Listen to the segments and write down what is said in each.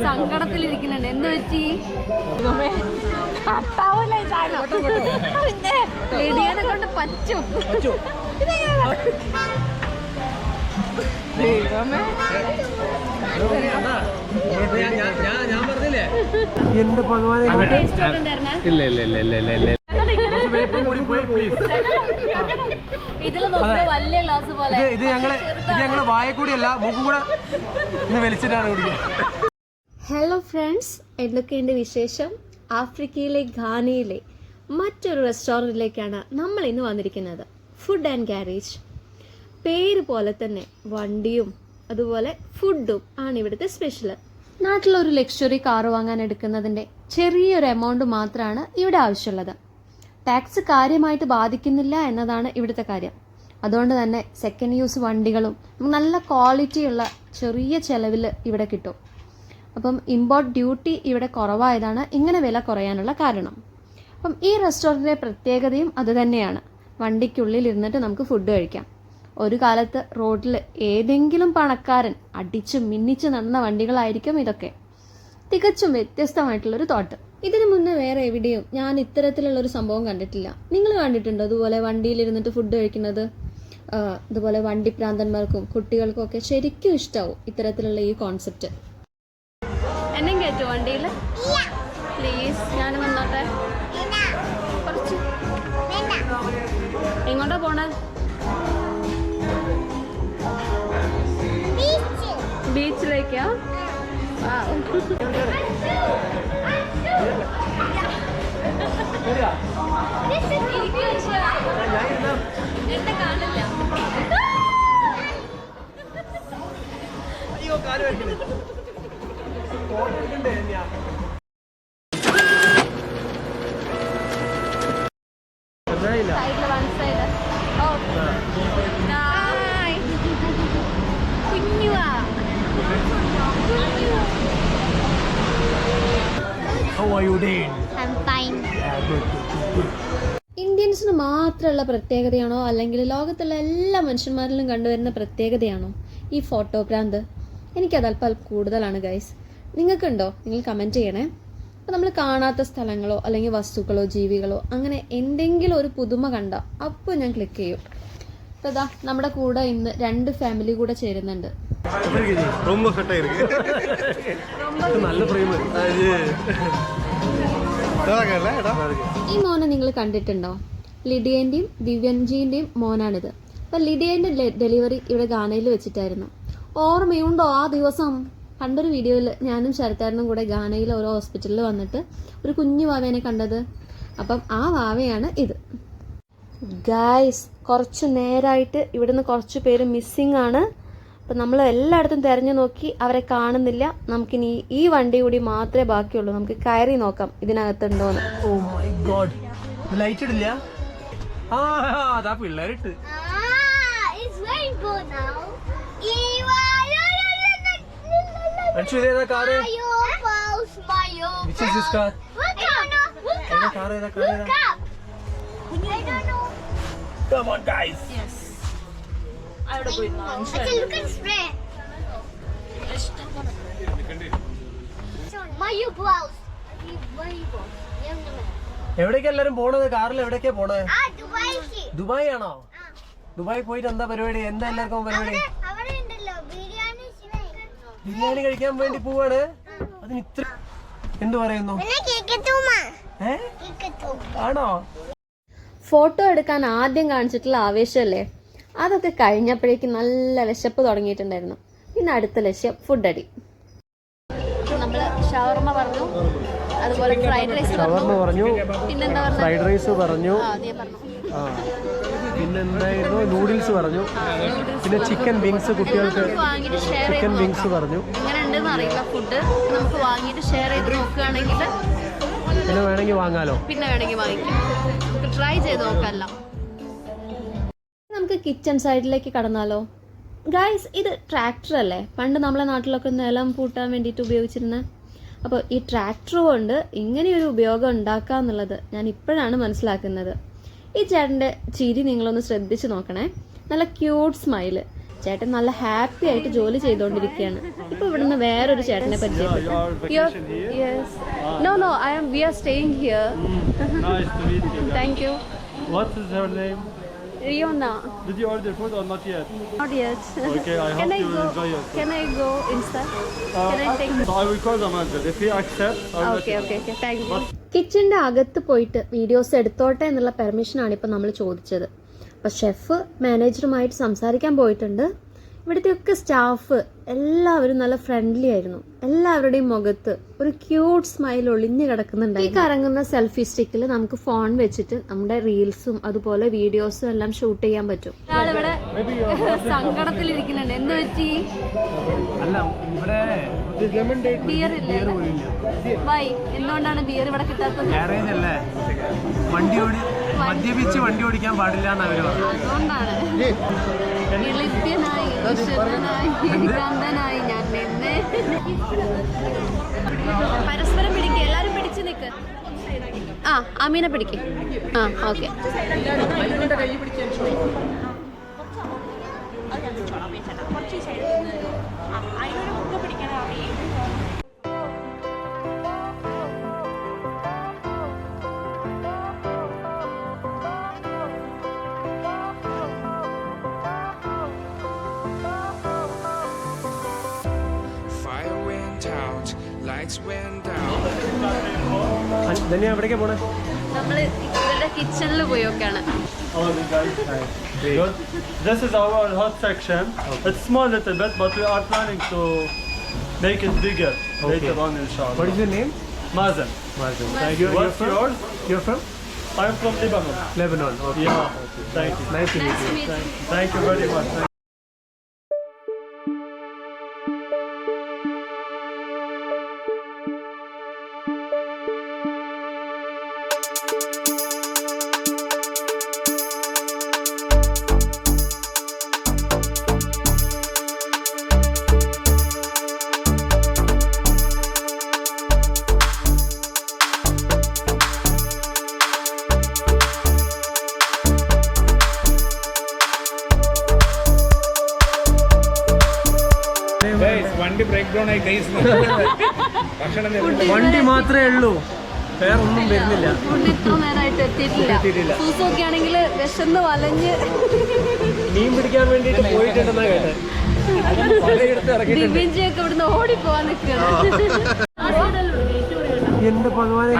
സങ്കടത്തിലിരിക്കുന്നുണ്ട്. എന്ത് പറ്റി? ലിഡിയനെ കൊണ്ട് പറ്റും. എന്റെ ഭഗവാനെ, ഇല്ല ഇല്ല ഇല്ല ഇല്ല ഇല്ല ഇല്ല. ഇത് ഞങ്ങള് വായക്കൂടിയല്ല, മൂക്കും കൂടെ വലിച്ചിട്ടാണ് കുടിക്കുക. ഹലോ ഫ്രണ്ട്സ്, എന്തൊക്കെയുണ്ട് വിശേഷം? ആഫ്രിക്കയിലെ ഘാനയിലെ മറ്റൊരു റെസ്റ്റോറൻറ്റിലേക്കാണ് നമ്മൾ ഇന്ന് വന്നിരിക്കുന്നത്. Food and garage. പേര് പോലെ തന്നെ വണ്ടിയും അതുപോലെ ഫുഡും ആണ് ഇവിടുത്തെ സ്പെഷ്യൽ. നാട്ടിലൊരു ലക്ഷറി കാർ വാങ്ങാൻ എടുക്കുന്നതിൻ്റെ ചെറിയൊരു എമൗണ്ട് മാത്രമാണ് ഇവിടെ ആവശ്യമുള്ളത്. ടാക്സ് കാര്യമായിട്ട് ബാധിക്കുന്നില്ല എന്നതാണ് ഇവിടുത്തെ കാര്യം. അതുകൊണ്ട് തന്നെ സെക്കൻഡ് യൂസ് വണ്ടികളും നല്ല ക്വാളിറ്റിയുള്ള ചെറിയ ചിലവിൽ ഇവിടെ കിട്ടും. അപ്പം ഇമ്പോർട്ട് ഡ്യൂട്ടി ഇവിടെ കുറവായതാണ് ഇങ്ങനെ വില കുറയാനുള്ള കാരണം. അപ്പം ഈ റെസ്റ്റോറൻറ്റിൻ്റെ പ്രത്യേകതയും അതുതന്നെയാണ്. വണ്ടിക്കുള്ളിൽ ഇരുന്നിട്ട് നമുക്ക് ഫുഡ് കഴിക്കാം. ഒരു കാലത്ത് റോഡിൽ ഏതെങ്കിലും പണക്കാരൻ അടിച്ചു മിന്നിച്ച് നടന്ന വണ്ടികളായിരിക്കും ഇതൊക്കെ. തികച്ചും വ്യത്യസ്തമായിട്ടുള്ളൊരു തോട്ട്. ഇതിനു മുന്നേ വേറെ എവിടെയും ഞാൻ ഇത്തരത്തിലുള്ളൊരു സംഭവം കണ്ടിട്ടില്ല. നിങ്ങൾ കണ്ടിട്ടുണ്ടോ അതുപോലെ വണ്ടിയിലിരുന്നിട്ട് ഫുഡ് കഴിക്കുന്നത്? അതുപോലെ വണ്ടിപ്രാന്തന്മാർക്കും കുട്ടികൾക്കും ഒക്കെ ശരിക്കും ഇഷ്ടമാവും ഇത്തരത്തിലുള്ള ഈ കോൺസെപ്റ്റ്. എന്നെ കയറ്റോ വണ്ടിയിൽ? പ്ലീസ്, ഞാൻ വന്നോട്ടെ. കുറച്ച് എങ്ങോട്ടാ പോണേ? ബീച്ചിലേക്കാ? എന്നെ കാണില്ല. അയ്യോ, കാല് വയ്ക്കണേ. ഇന്ത്യൻസിന് മാത്രമുള്ള പ്രത്യേകതയാണോ അല്ലെങ്കിൽ ലോകത്തുള്ള എല്ലാ മനുഷ്യന്മാരിലും കണ്ടുവരുന്ന പ്രത്യേകതയാണോ ഈ ഫോട്ടോഗ്രാന്ത്? എനിക്കത് അല്പം കൂടുതലാണ് ഗൈസ്. നിങ്ങൾക്കുണ്ടോ? നിങ്ങൾ കമൻറ്റ് ചെയ്യണേ. അപ്പോൾ നമ്മൾ കാണാത്ത സ്ഥലങ്ങളോ അല്ലെങ്കിൽ വസ്തുക്കളോ ജീവികളോ അങ്ങനെ എന്തെങ്കിലും ഒരു പുതുമ കണ്ട അപ്പോൾ ഞാൻ ക്ലിക്ക് ചെയ്യും. അപ്പോൾ ഇതാ നമ്മുടെ കൂടെ ഇന്ന് 2 ഫാമിലി കൂടെ ചേരുന്നുണ്ട്. ഈ മോനെ നിങ്ങൾ കണ്ടിട്ടുണ്ടോ? ലിഡിയൻ്റെയും ദിവ്യൻജിൻ്റെയും മോനാണിത്. അപ്പം ലിഡിയൻ്റെ ഡെലിവറി ഇവിടെ ഗാനയിൽ വെച്ചിട്ടായിരുന്നു. ഓർമ്മയുണ്ടോ ആ ദിവസം? പണ്ടൊരു വീഡിയോയിൽ ഞാനും ശരത്താരനും കൂടെ ഗാനയിൽ ഓരോ ഹോസ്പിറ്റലിൽ വന്നിട്ട് ഒരു കുഞ്ഞു വാവേനെ കണ്ടത്. അപ്പം ആ വാവയാണ് ഇത്. ഗായ്സ്, കുറച്ച് നേരമായിട്ട് ഇവിടുന്ന് കുറച്ച് പേര് മിസ്സിങ് ആണ്. അപ്പം നമ്മൾ എല്ലായിടത്തും തിരഞ്ഞു നോക്കി, അവരെ കാണുന്നില്ല. നമുക്കിനി ഈ വണ്ടി കൂടി മാത്രമേ ബാക്കിയുള്ളൂ. നമുക്ക് കയറി നോക്കാം ഇതിനകത്തുണ്ടോന്ന്. ഓ മൈ ഗോഡ്, ലൈറ്റ് ഇടില്ല. അതാ പിള്ളേരിട്ട്. ഏതാ car? Which is this car? ഏതാ കാറ്? ഏതാ car? Come on guys. Yes. അവിടെ പോയി എവിടേക്കാ എല്ലാരും പോണത്? കാറിൽ എവിടേക്കാ പോണത്? ദുബായ് ആണോ? ദുബായ് പോയിട്ട് എന്താ പരിപാടി? എന്താ എല്ലാവർക്കും പരിപാടി? ബിരിയാണി കഴിക്കാൻ വേണ്ടി പോവാണ്. അതിന് ഇത്ര എന്ത് പറയുന്നു? ആണോ? ഫോട്ടോ എടുക്കാൻ ആദ്യം കാണിച്ചിട്ടുള്ള ആവേശമല്ലേ, അതൊക്കെ കഴിഞ്ഞപ്പോഴേക്കും നല്ല വിശപ്പ് തുടങ്ങിയിട്ടുണ്ടായിരുന്നു. പിന്നെ അടുത്ത ലക്ഷ്യം ഫുഡ് അടി. നമ്മൾ ഷവർമ പറഞ്ഞു, അതുപോലെ ഫ്രൈഡ് റൈസ് പറഞ്ഞു, പിന്നെന്താ ഫ്രൈഡ് റൈസ് പറഞ്ഞു, പിന്നെന്തായിരുന്നു, നൂഡിൽസ് പറഞ്ഞു, പിന്നെ ചിക്കൻ വിങ്സ്, കുട്ടികൾക്ക് ചിക്കൻ വിങ്സ് പറഞ്ഞു. എങ്ങനെ ഉണ്ടെന്ന് അറിയില്ല ഫുഡ്. നമുക്ക് വാങ്ങിയിട്ട് ഷെയർ ചെയ്ത് നോക്കുകയാണെങ്കിൽ പിന്നെ വേണമെങ്കിൽ വാങ്ങാലോ. പിന്നെ വേണമെങ്കിൽ വാങ്ങിക്കാം. നമുക്ക് ട്രൈ ചെയ്ത് നോക്കാമല്ലോ. നമുക്ക് കിച്ചൺ സൈഡിലേക്ക് കടന്നാലോ? ഗായ്സ്, ഇത് ട്രാക്ടർ അല്ലേ? പണ്ട് നമ്മളെ നാട്ടിലൊക്കെ നിലം പൂട്ടാൻ വേണ്ടിയിട്ട് ഉപയോഗിച്ചിരുന്നത്. അപ്പോൾ ഈ ട്രാക്ടർ കൊണ്ട് ഇങ്ങനെയൊരു ഉപയോഗം ഉണ്ടാക്കാന്നുള്ളത് ഞാൻ ഇപ്പോഴാണ് മനസ്സിലാക്കുന്നത്. ഈ ചേട്ടൻ്റെ ചിരി നിങ്ങളൊന്ന് ശ്രദ്ധിച്ച് നോക്കണേ. നല്ല ക്യൂട്ട് സ്മൈല്. ചേട്ടൻ നല്ല ഹാപ്പി ആയിട്ട് ജോലി ചെയ്തുകൊണ്ടിരിക്കുകയാണ്. ഇപ്പൊ ഇവിടുന്ന് വേറൊരു ചേട്ടനെ പരിചയപ്പെട്ടു. No, we are staying here. Nice to meet you. Thank you. What is her name? Riona. Did you order food or not yet? Not yet. Okay, I hope you will enjoy it. Can I go inside? Can I take? So I will call the manager. If he accepts, I will let you know. Okay. Thank you. കിച്ചൻ്റെ അകത്ത് പോയിട്ട് videos എടുത്തോട്ടെ എന്നുള്ള പെർമിഷനാണ് ഇപ്പം നമ്മൾ ചോദിച്ചത്. അപ്പോൾ chef മാനേജറുമായിട്ട് സംസാരിക്കാൻ പോയിട്ടുണ്ട്. ഇവിടുത്തെയൊക്കെ സ്റ്റാഫ് എല്ലാവരും നല്ല ഫ്രണ്ട്ലി ആയിരുന്നു. എല്ലാവരുടെയും മുഖത്ത് ഒരു ക്യൂട്ട് സ്മൈൽ ഒളിഞ്ഞു കിടക്കുന്നുണ്ടായി. ഈ കറങ്ങുന്ന സെൽഫി സ്റ്റിക്കിൽ നമുക്ക് ഫോൺ വെച്ചിട്ട് നമ്മുടെ റീൽസും അതുപോലെ വീഡിയോസും എല്ലാം ഷൂട്ട് ചെയ്യാൻ പറ്റും. ഒരാളിവിടെ സങ്കടത്തിലിരിക്കുന്നുണ്ട്. എന്ത് പറ്റി? ബിയർ ഇല്ല. ബൈ, എന്തുകൊണ്ടാണ് ബിയർ ഇവിടെ കിട്ടാത്തത്? മദ്യപിച്ച് വണ്ടി ഓടിക്കാൻ പാടില്ല അതുകൊണ്ടാണ്. എളിത്യനായി ഗന്ധനായി ഞാൻ നിന്നെ. പരസ്പരം പിടിക്കുക, എല്ലാരും പിടിച്ചു നിൽക്ക്. ആ, അമീനെ പിടിക്ക്. ആ, ഓക്കെ. എവിടേക്കാ പോണേ? നമ്മള് ഇവരുടെ കിച്ചണിൽ പോയൊക്കെയാണ്. This is our hot section. It's small little bit, but we are planning to make it bigger later on, inshallah. What is your name? Mazen. Thank you. What's yours? You're from? I'm from Lebanon. Lebanon. Okay. Yeah. Thank you. Nice to meet you. Thank you very much. വണ്ടി മാത്രമേ ഉള്ളൂ, വേറെ ഒന്നും വരുന്നില്ല. ഇത്ര നേരമായിട്ട് എത്തിയിട്ടില്ല. സൂസൊക്കെ ആണെങ്കിൽ വിശന്ന് വലഞ്ഞ് മീൻ പിടിക്കാൻ വേണ്ടിട്ട് പോയിട്ടുണ്ടെന്നാ കേട്ടെ. ദിവ്യഞ്ചിയൊക്കെ ഇവിടുന്ന് ഓടിപ്പോവാൻ നിൽക്കുകയാണ്. എന്റെ ഭഗവാനെ,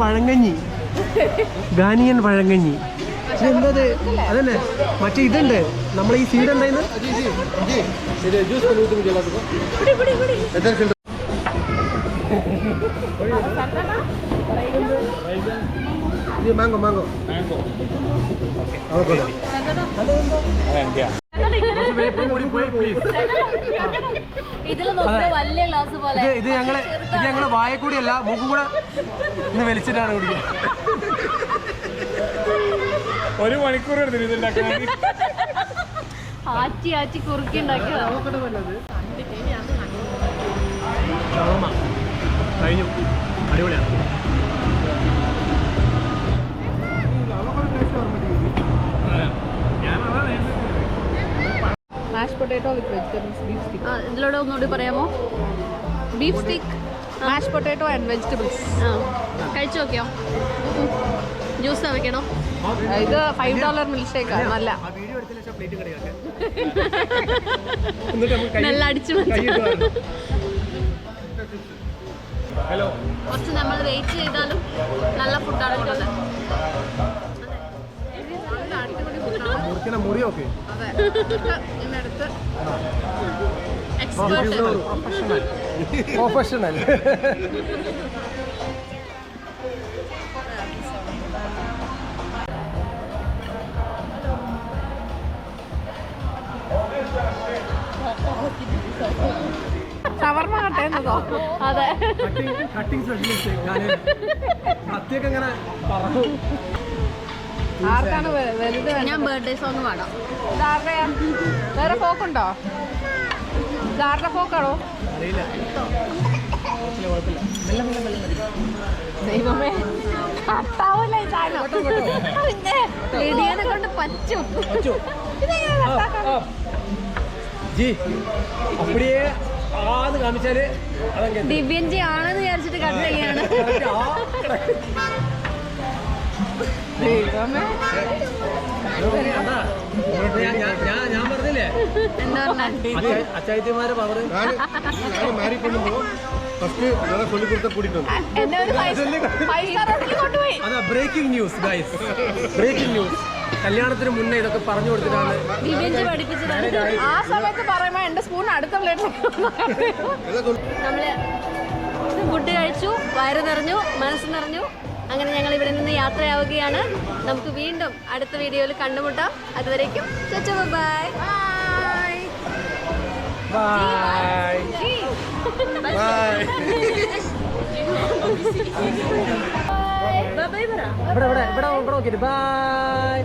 പഴങ്കഞ്ഞി, ഗാനിയൻ പഴങ്കഞ്ഞി. എന്തത്? അതന്നെ, മറ്റേ ഇതുണ്ട്, നമ്മളെ ഈ സീഡ് ഉണ്ടായിരുന്നു. മാങ്കോ മാങ്കോ ഇത് ഞങ്ങള് വായ കൂടിയല്ല, മൂക്കും കൂടെ ഇന്ന് വലിച്ചിട്ടാണ് കുടിക്കുക. 1 മണിക്കൂർ എടുത്തിട്ട് ആറ്റി കുറുക്കി ഉണ്ടാക്കിയത്. കഴിഞ്ഞു, അടിപൊളിയാണ്. മാഷ് പൊട്ടാറ്റോ വിത്ത് വെജിറ്റബിൾസ് ബീഫ് സ്റ്റിക്ക്. ഇതിലൂടെ ഒന്നുകൂടി പറയാമോ? ബീഫ് സ്റ്റിക്ക്, മാഷ് പൊട്ടാറ്റോ ആൻഡ് വെജിറ്റബിൾസ്. കഴിച്ചു നോക്കിയോ? ജ്യൂസ് വെക്കണോ? ഇത് $5 മിൽക്ക് ഷേക്കാണ്. നല്ല നല്ല അടിച്ചു. കുറച്ച് നമ്മൾ വെയിറ്റ് ചെയ്താലും നല്ല ഫുഡാണ് ഉള്ളത്. പ്രൊഫഷണൽ. ഷവർമ കട്ടേന്നതോ? അതെ. Cutting specialist. കത്തിയൊക്കെ ഇങ്ങനെ പറഞ്ഞു. ആർക്കാണ് വലുത്? ഞാൻ ബർത്ത്ഡേ സോങ് പാടാം. ഇതാരുടെയാ? വേറെ ഫോക്കുണ്ടോ? ഇതാരുടെ ഫോക്കാണോ? അറിയില്ല. കുഴപ്പമില്ല. മെല്ലെ മെല്ലെ മെല്ലെ മതി. ദൈവമേ കട്ടാവൂല ഈ സാധനം. പിന്നെ ലിഡിയനെ കൊണ്ട് പറ്റും. പറ്റൂ. ഇതെങ്ങനെ കട്ടാക്കാം? ജി അപ്പടിയേ ആന്ന് കാണിച്ചാല് അതങ്ങനെ ദിവ്യൻ ജി ആണെന്ന് വിചാരിച്ചിട്ട് കട്ട് ചെയ്യാണ്. ദൈവമേ ഞാൻ പറഞ്ഞില്ലേ എന്താ പറഞ്ഞ അച്ചായത്തിമാരെ പവർ എന്നെ ഒരു പൈസ കൊണ്ടുപോയി. അതാ breaking news guys, breaking news. കല്യാണത്തിന് മുന്നേ ഇതൊക്കെ പറഞ്ഞു കൊടുത്തിട്ടാണ് ദിവ്യൻ ജി പഠിപ്പിച്ചത്. ആ സമയത്ത് പറയുമ്പോ എന്റെ സ്പൂൺ അടുത്ത പ്ലേറ്റ്. നമ്മള് ഫുഡ് കഴിച്ചു, വയറ് നിറഞ്ഞു, മനസ്സ് നിറഞ്ഞു. അങ്ങനെ ഞങ്ങൾ ഇവിടെ നിന്ന് യാത്രയാവുകയാണ്. നമുക്ക് വീണ്ടും അടുത്ത വീഡിയോയിൽ കണ്ടുമുട്ടാം. അതുവരേക്കും ബൈ ബൈ. ഇവിടെ നോക്കിയിട്ട് ബൈ.